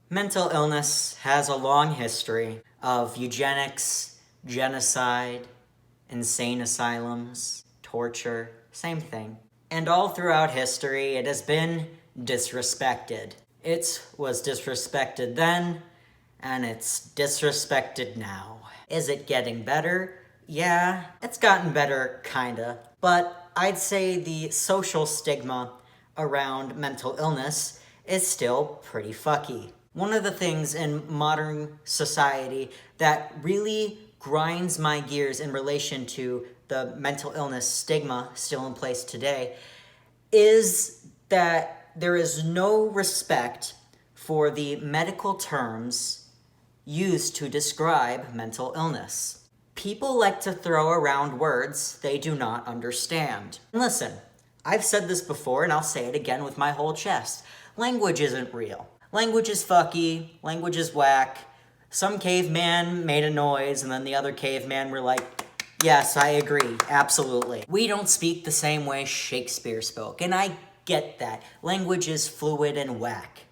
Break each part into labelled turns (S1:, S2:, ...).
S1: Mental illness has a long history of eugenics, genocide, insane asylums, torture, same thing. And all throughout history, it has been disrespected. It was disrespected then, and it's disrespected now. Is it getting better? Yeah, it's gotten better, kinda. But I'd say the social stigma around mental illness is still pretty fucky. One of the things in modern society that really grinds my gears in relation to the mental illness stigma still in place today is that there is no respect for the medical terms used to describe mental illness. People like to throw around words they do not understand. Listen, I've said this before and I'll say it again with my whole chest. Language isn't real. Language is fucky, language is whack. Some caveman made a noise and then the other caveman were like, yes, I agree, absolutely. We don't speak the same way Shakespeare spoke, and I get that. Language is fluid and whack.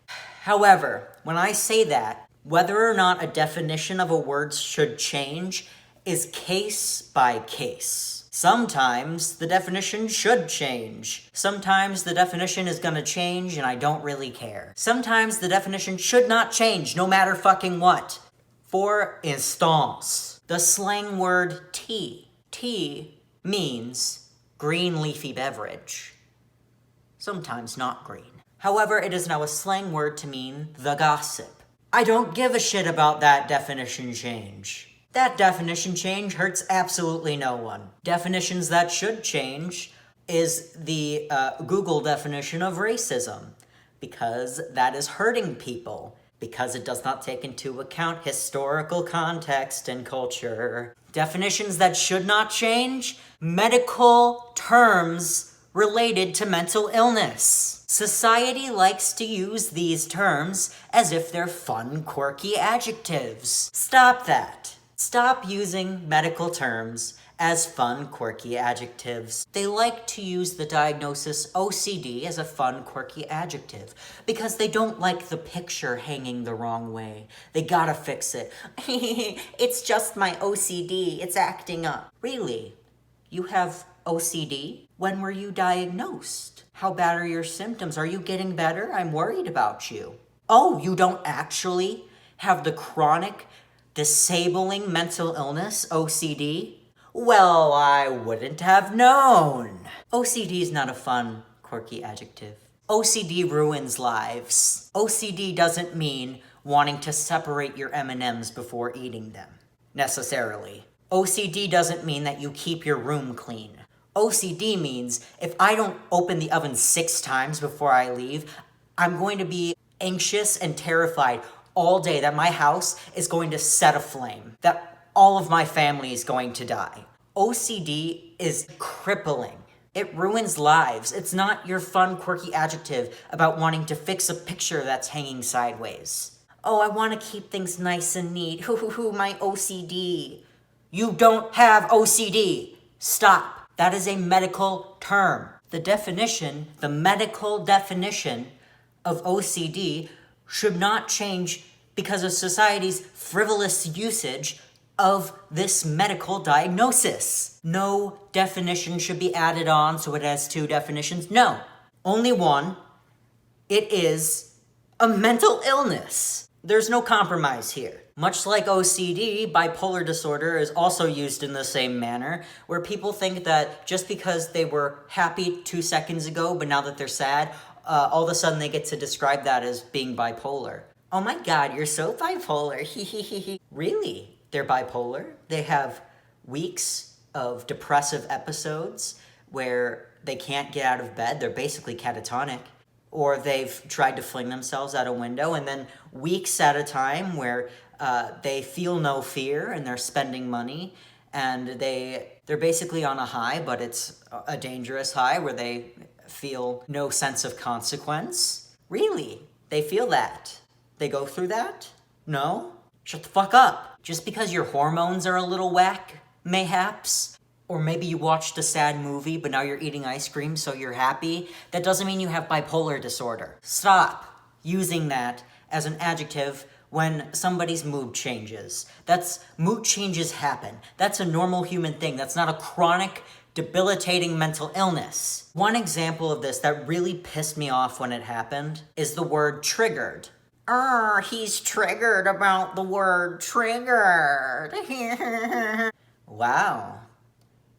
S1: However, when I say that, whether or not a definition of a word should change is case by case. Sometimes the definition should change. Sometimes the definition is gonna change and I don't really care. Sometimes the definition should not change no matter fucking what. For instance, the slang word tea. Tea means green leafy beverage. Sometimes not green. However, it is now a slang word to mean the gossip. I don't give a shit about that definition change. That definition change hurts absolutely no one. Definitions that should change is the Google definition of racism, because that is hurting people, because it does not take into account historical context and culture. Definitions that should not change, medical terms related to mental illness. Society likes to use these terms as if they're fun, quirky adjectives. Stop that. Stop using medical terms as fun, quirky adjectives. They like to use the diagnosis OCD as a fun, quirky adjective because they don't like the picture hanging the wrong way. They gotta fix it. It's just my OCD, it's acting up. Really? You have OCD? When were you diagnosed? How bad are your symptoms? Are you getting better? I'm worried about you. Oh, you don't actually have the chronic disabling mental illness, OCD? Well, I wouldn't have known. OCD is not a fun, quirky adjective. OCD ruins lives. OCD doesn't mean wanting to separate your M&Ms before eating them, necessarily. OCD doesn't mean that you keep your room clean. OCD means if I don't open the oven 6 times before I leave, I'm going to be anxious and terrified all day that my house is going to set aflame, that all of my family is going to die. OCD is crippling. It ruins lives. It's not your fun, quirky adjective about wanting to fix a picture that's hanging sideways. Oh, I want to keep things nice and neat. Hoo, my OCD. You don't have OCD. Stop. That is a medical term. The medical definition of OCD should not change because of society's frivolous usage of this medical diagnosis. No definition should be added on so it has 2 definitions. No, only one. It is a mental illness. There's no compromise here. Much like OCD, bipolar disorder is also used in the same manner, where people think that just because they were happy 2 seconds ago, but now that they're sad, all of a sudden they get to describe that as being bipolar. Oh my god, you're so bipolar. Really? They're bipolar? They have weeks of depressive episodes where they can't get out of bed. They're basically catatonic. Or they've tried to fling themselves out a window, and then weeks at a time where they feel no fear and they're spending money, and they're basically on a high, but it's a dangerous high where they feel no sense of consequence. Really? They feel that? They go through that? No? Shut the fuck up. Just because your hormones are a little whack, mayhaps, or maybe you watched a sad movie but now you're eating ice cream so you're happy, that doesn't mean you have bipolar disorder. Stop using that as an adjective when somebody's mood changes. Mood changes happen. That's a normal human thing. That's not a chronic, debilitating mental illness. One example of this that really pissed me off when it happened is the word triggered. He's triggered about the word triggered. Wow.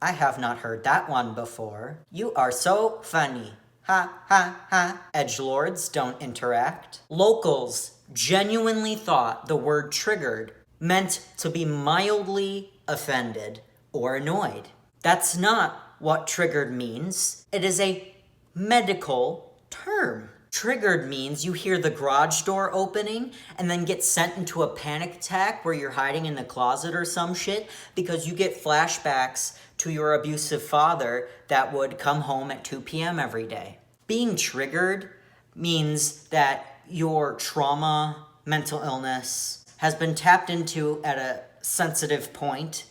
S1: I have not heard that one before. You are so funny. Ha ha ha. Edgelords don't interact. Locals genuinely thought the word triggered meant to be mildly offended or annoyed. That's not what triggered means. It is a medical term. Triggered means you hear the garage door opening and then get sent into a panic attack where you're hiding in the closet or some shit because you get flashbacks to your abusive father that would come home at 2 p.m. every day. Being triggered means that your trauma, mental illness has been tapped into at a sensitive point,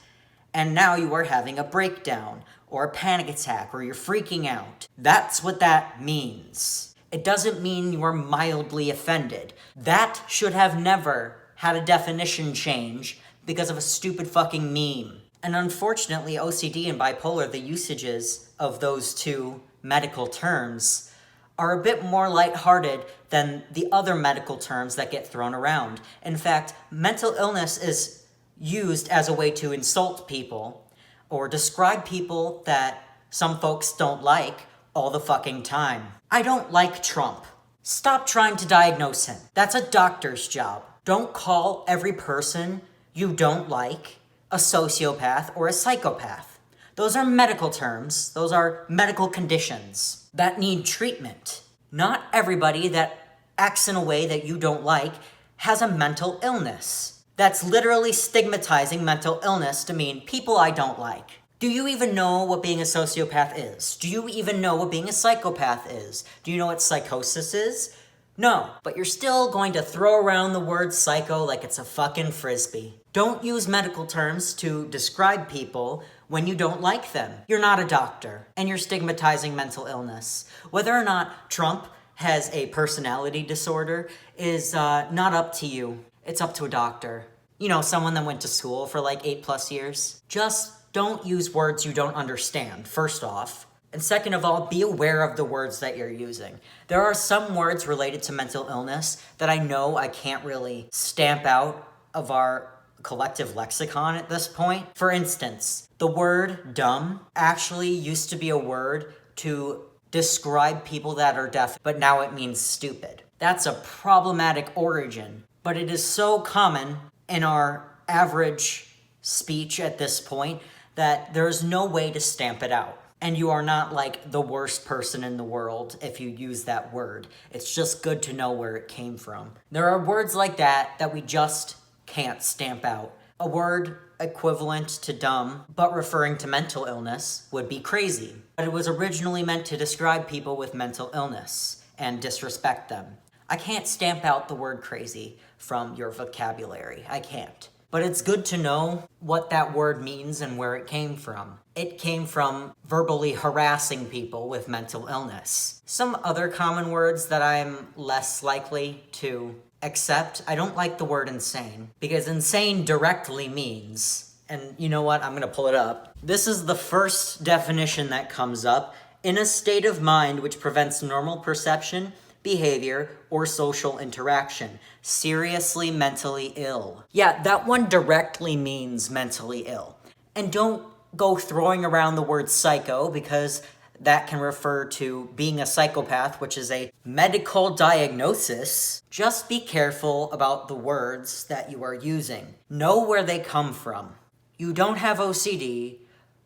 S1: and now you are having a breakdown or a panic attack or you're freaking out. That's what that means. It doesn't mean you are mildly offended. That should have never had a definition change because of a stupid fucking meme. And unfortunately, OCD and bipolar, the usages of those two medical terms, are a bit more lighthearted than the other medical terms that get thrown around. In fact, mental illness is used as a way to insult people or describe people that some folks don't like all the fucking time. I don't like Trump. Stop trying to diagnose him. That's a doctor's job. Don't call every person you don't like a sociopath or a psychopath. Those are medical terms. Those are medical conditions that need treatment. Not everybody that acts in a way that you don't like has a mental illness. That's literally stigmatizing mental illness to mean people I don't like. Do you even know what being a sociopath is? Do you even know what being a psychopath is? Do you know what psychosis is? No, but you're still going to throw around the word psycho like it's a fucking frisbee. Don't use medical terms to describe people when you don't like them. You're not a doctor, and you're stigmatizing mental illness. Whether or not Trump has a personality disorder is not up to you. It's up to a doctor. You know, someone that went to school for like 8+ years. Just don't use words you don't understand, first off. And second of all, be aware of the words that you're using. There are some words related to mental illness that I know I can't really stamp out of our collective lexicon at this point. For instance, the word dumb actually used to be a word to describe people that are deaf, but now it means stupid. That's a problematic origin, but it is so common in our average speech at this point that there's no way to stamp it out. And you are not like the worst person in the world if you use that word. It's just good to know where it came from. There are words like that we just can't stamp out. A word equivalent to dumb, but referring to mental illness, would be crazy. But it was originally meant to describe people with mental illness and disrespect them. I can't stamp out the word crazy from your vocabulary. I can't. But it's good to know what that word means and where it came from. It came from verbally harassing people with mental illness. Some other common words that I'm less likely to accept, I don't like the word insane, because insane directly means, and you know what, I'm gonna pull it up. This is the first definition that comes up: in a state of mind which prevents normal perception, behavior, or social interaction. Seriously mentally ill. Yeah, that one directly means mentally ill. And don't go throwing around the word psycho, because that can refer to being a psychopath, which is a medical diagnosis. Just be careful about the words that you are using. Know where they come from. You don't have OCD.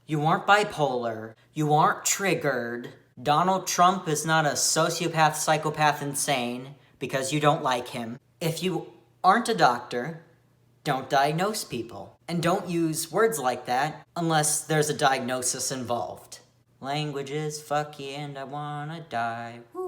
S1: You aren't bipolar. You aren't triggered. Donald Trump is not a sociopath, psychopath, insane because you don't like him. If you aren't a doctor, don't diagnose people. And don't use words like that unless there's a diagnosis involved. Language is fucky and I wanna die. Woo.